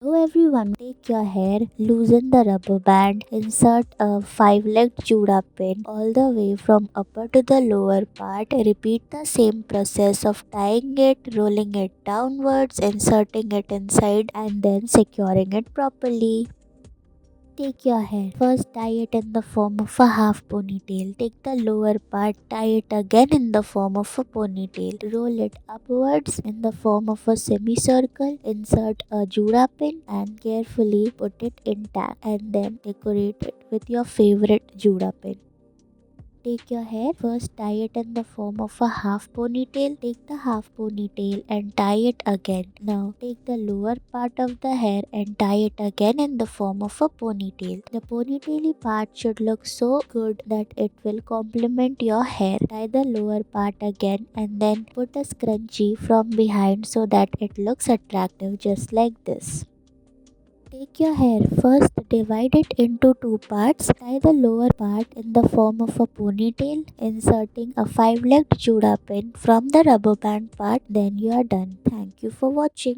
Hello everyone, take your hair, loosen the rubber band, insert a 5-legged Juda pin all the way from upper to the lower part. Repeat the same process of tying it, rolling it downwards, inserting it inside and then securing it properly. Take your hair. First tie it in the form of a half ponytail. Take the lower part, tie it again in the form of a ponytail. Roll it upwards in the form of a semicircle. Insert a Juda pin and carefully put it intact and then decorate it with your favorite Juda pin. Take your hair, first tie it in the form of a half ponytail. Take the half ponytail and tie it again. Now take the lower part of the hair and tie it again in the form of a ponytail. The ponytaily part should look so good that it will complement your hair. Tie the lower part again and then put a scrunchie from behind so that it looks attractive, just like this. Take your hair, first divide it into two parts. Tie the lower part in the form of a ponytail, inserting a 5-legged Juda pin from the rubber band part. Then you are done. Thank you for watching.